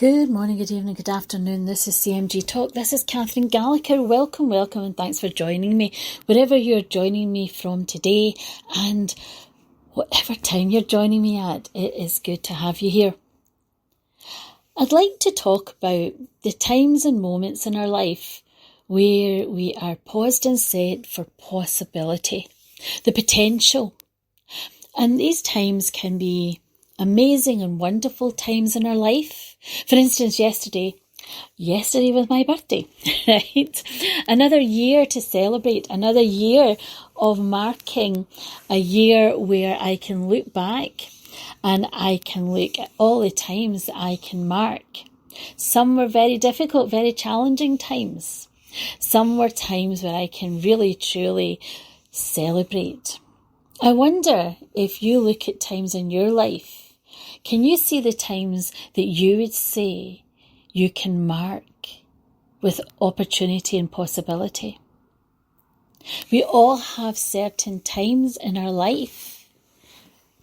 Good morning, good evening, good afternoon. This is CMG Talk. This is Catherine Gallagher. Welcome, and thanks for joining me wherever you're joining me from today and whatever time you're joining me at. It is good to have you here. I'd like to talk about the times and moments in our life where we are paused and said for possibility, the potential. And these times can be amazing and wonderful times in our life. For instance, yesterday was my birthday, right? Another year to celebrate, another year of marking a year where I can look back and I can look at all the times that I can mark. Some were very difficult, very challenging times. Some were times where I can really, truly celebrate. I wonder if you look at times in your life, can you see the times that you would say you can mark with opportunity and possibility? We all have certain times in our life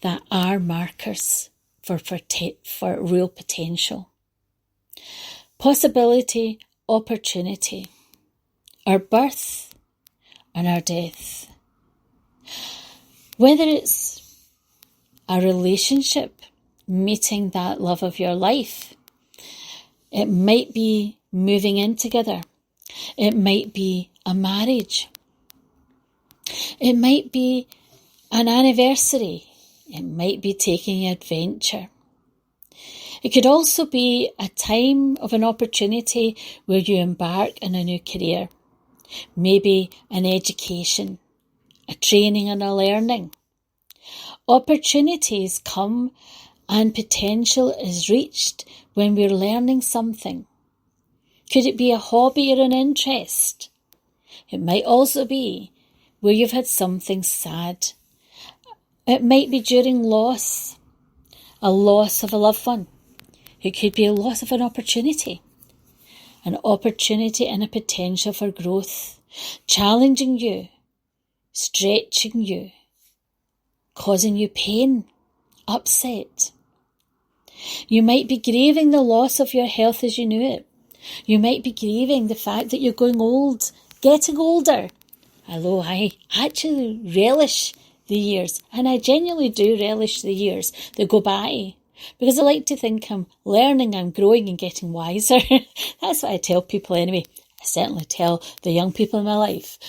that are markers for real potential. Possibility, opportunity, our birth and our death. Whether it's a relationship, meeting that love of your life. It might be moving in together. It might be a marriage. It might be an anniversary. It might be taking an adventure. It could also be a time of an opportunity where you embark on a new career. Maybe an education, a training and a learning. Opportunities come and potential is reached when we're learning something. Could it be a hobby or an interest? It might also be where you've had something sad. It might be during loss, a loss of a loved one. It could be a loss of an opportunity and a potential for growth, challenging you, stretching you, causing you pain, upset. You might be grieving the loss of your health as you knew it. You might be grieving the fact that you're getting older. Although I actually relish the years, and I genuinely do relish the years that go by, because I like to think I'm learning, I'm growing and getting wiser. That's what I tell people anyway. I certainly tell the young people in my life.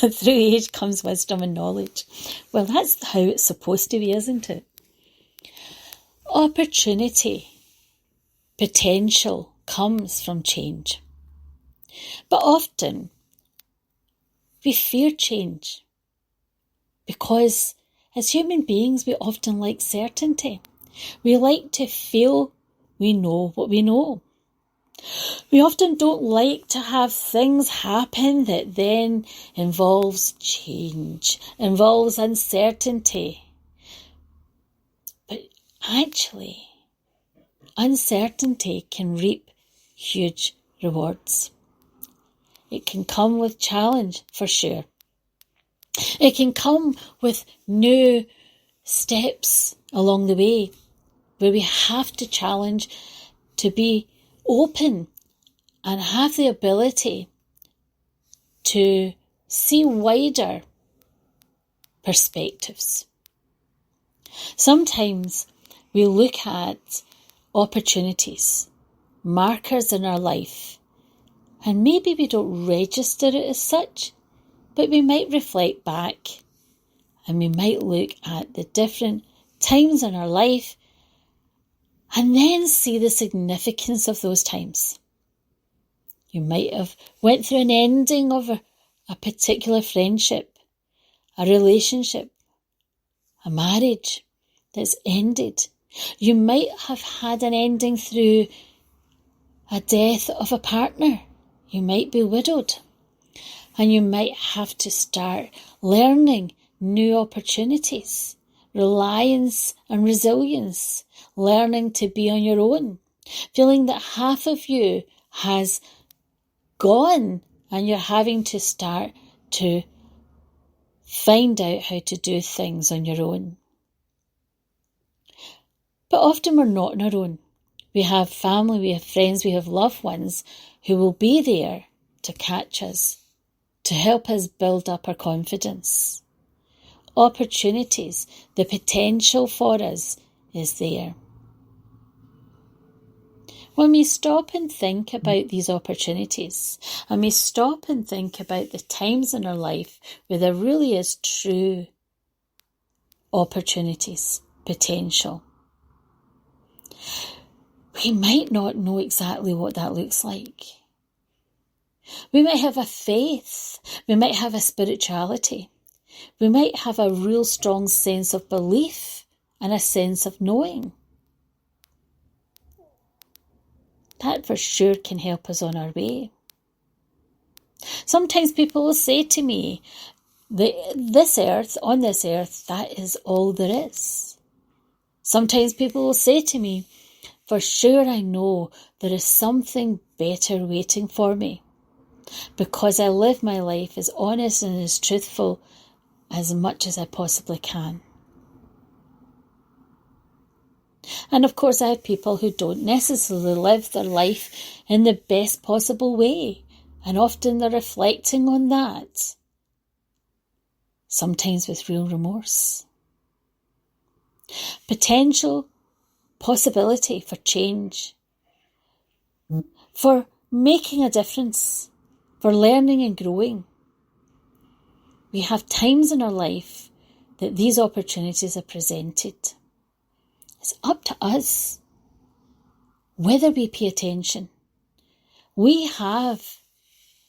Through age comes wisdom and knowledge. Well, that's how it's supposed to be, isn't it? Opportunity, potential comes from change. But often we fear change because as human beings we often like certainty. We like to feel we know what we know. We often don't like to have things happen that then involves change, involves uncertainty. But actually, uncertainty can reap huge rewards. It can come with challenge, for sure. It can come with new steps along the way where we have to challenge to be open and have the ability to see wider perspectives. Sometimes we look at opportunities, markers in our life, and maybe we don't register it as such, but we might reflect back and we might look at the different times in our life and then see the significance of those times. You might have went through an ending of a particular friendship, a relationship, a marriage that's ended. You might have had an ending through a death of a partner. You might be widowed. And you might have to start learning new opportunities, reliance and resilience, learning to be on your own, feeling that half of you has gone and you're having to start to find out how to do things on your own. But often we're not on our own. We have family, we have friends, we have loved ones who will be there to catch us, to help us build up our confidence. Opportunities, the potential for us is there. When we stop and think about these opportunities, and we stop and think about the times in our life where there really is true opportunities, potential, we might not know exactly what that looks like. We might have a faith, we might have a spirituality, we might have a real strong sense of belief and a sense of knowing. That for sure can help us on our way. Sometimes people will say to me, on this earth, that is all there is. Sometimes people will say to me, for sure I know there is something better waiting for me, because I live my life as honest and as truthful as much as I possibly can. And of course I have people who don't necessarily live their life in the best possible way, and often they're reflecting on that, sometimes with real remorse. Potential, possibility for change, for making a difference, for learning and growing. We have times in our life that these opportunities are presented. It's up to us whether we pay attention. We have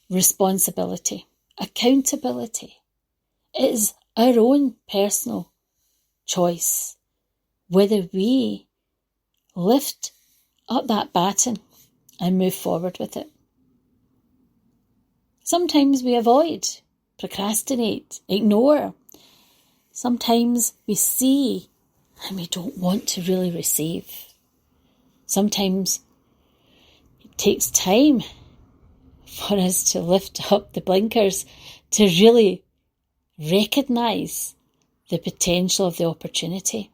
responsibility, accountability. It is our own personal choice whether we lift up that baton and move forward with it. Sometimes we avoid, procrastinate, ignore. Sometimes we see and we don't want to really receive. Sometimes it takes time for us to lift up the blinkers to really recognise the potential of the opportunity.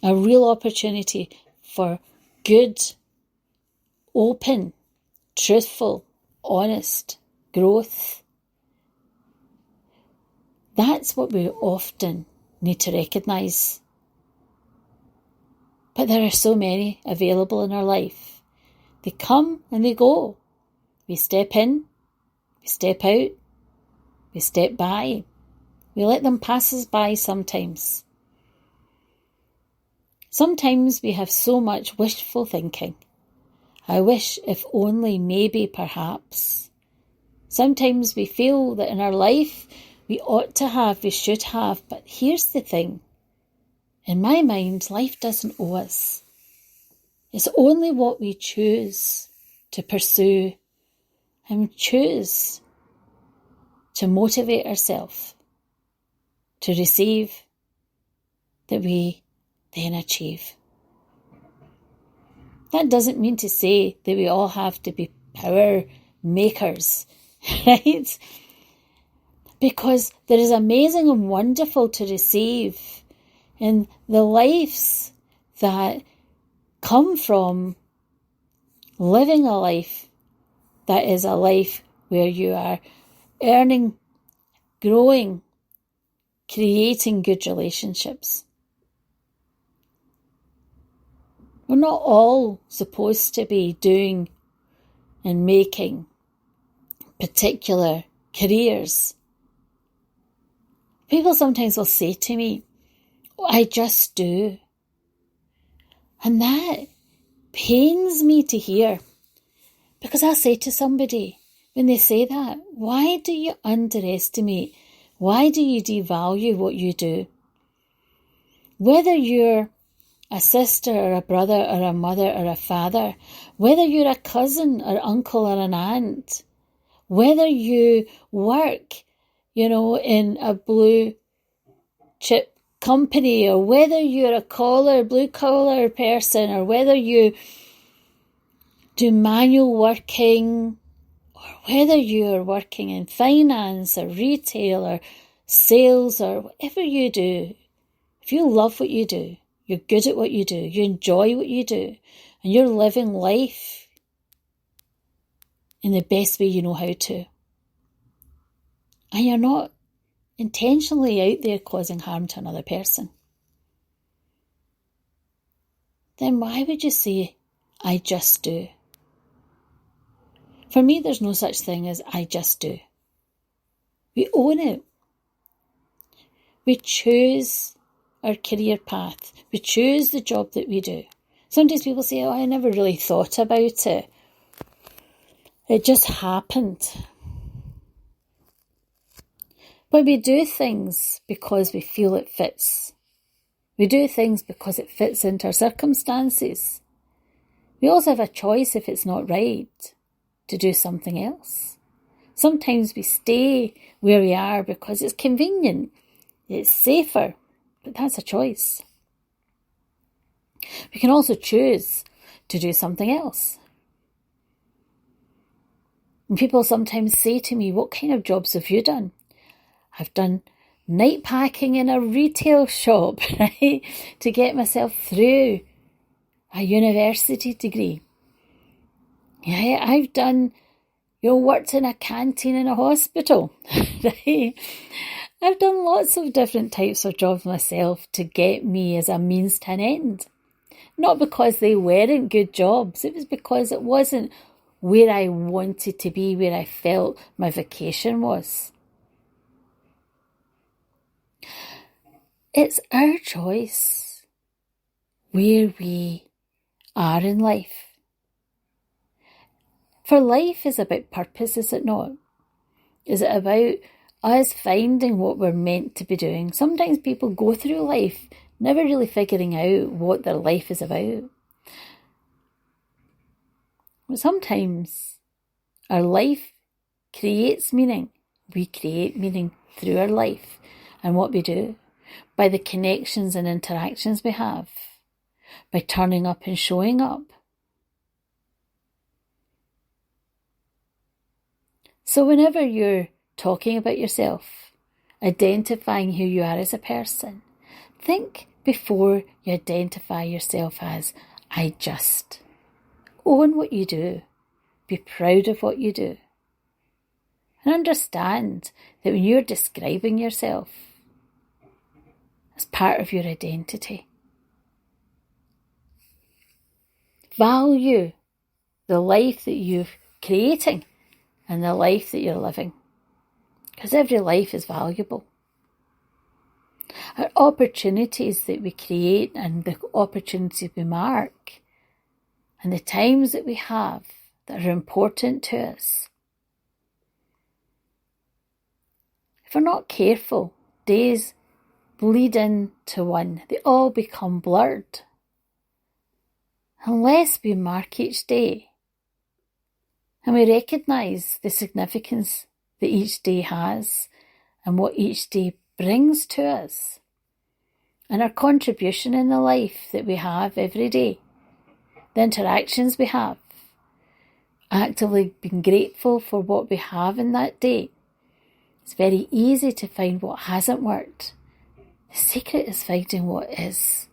A real opportunity for good, open, truthful, honest growth. That's what we often need to recognise. But there are so many available in our life. They come and they go. We step in, we step out, we step by. We let them pass us by sometimes. Sometimes we have so much wishful thinking. I wish, if only, maybe, perhaps. Sometimes we feel that in our life we ought to have, we should have, but here's the thing. In my mind, life doesn't owe us. It's only what we choose to pursue and choose to motivate ourselves to receive that we then achieve. That doesn't mean to say that we all have to be power makers, right? Because there is amazing and wonderful to receive in the lives that come from living a life that is a life where you are earning, growing, creating good relationships. We're not all supposed to be doing and making particular careers. People sometimes will say to me, I just do. And that pains me to hear, because I'll say to somebody, when they say that, why do you underestimate, why do you devalue what you do? Whether you're a sister or a brother or a mother or a father, whether you're a cousin or uncle or an aunt, whether you work, in a blue chip company, or whether you're a blue collar person, or whether you do manual working, or whether you're working in finance or retail or sales or whatever you do, if you love what you do, you're good at what you do, you enjoy what you do, and you're living life in the best way you know how to. And you're not intentionally out there causing harm to another person. Then why would you say, I just do? For me, there's no such thing as I just do. We own it. We choose our career path. We choose the job that we do. Sometimes people say, I never really thought about it. It just happened. But we do things because we feel it fits. We do things because it fits into our circumstances. We also have a choice, if it's not right, to do something else. Sometimes we stay where we are because it's convenient, it's safer, but that's a choice. We can also choose to do something else. And people sometimes say to me, what kind of jobs have you done? I've done night packing in a retail shop, right, to get myself through a university degree. Yeah, I've done, worked in a canteen in a hospital, right? I've done lots of different types of jobs myself to get me as a means to an end. Not because they weren't good jobs, it was because it wasn't where I wanted to be, where I felt my vocation was. It's our choice where we are in life. For life is about purpose, is it not? Is it about us finding what we're meant to be doing? Sometimes people go through life never really figuring out what their life is about. But sometimes our life creates meaning. We create meaning through our life and what we do, by the connections and interactions we have, by turning up and showing up. So whenever you're talking about yourself, identifying who you are as a person, think before you identify yourself as, I just. Own what you do. Be proud of what you do. And understand that when you're describing yourself, it's part of your identity. Value the life that you're creating and the life that you're living, because every life is valuable. Our opportunities that we create and the opportunities we mark and the times that we have that are important to us. If we're not careful, days bleed into one. They all become blurred. Unless we mark each day and we recognise the significance that each day has and what each day brings to us and our contribution in the life that we have every day, the interactions we have, actively being grateful for what we have in that day. It's very easy to find what hasn't worked. The secret is finding what is,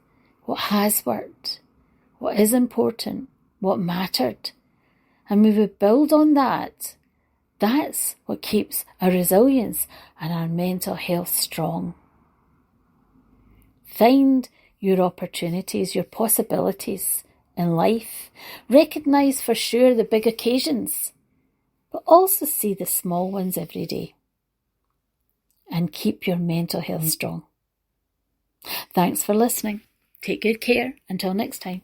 what has worked, what is important, what mattered. And when we build on that, that's what keeps our resilience and our mental health strong. Find your opportunities, your possibilities in life. Recognise for sure the big occasions, but also see the small ones every day. And keep your mental health strong. Thanks for listening. Take good care. Until next time.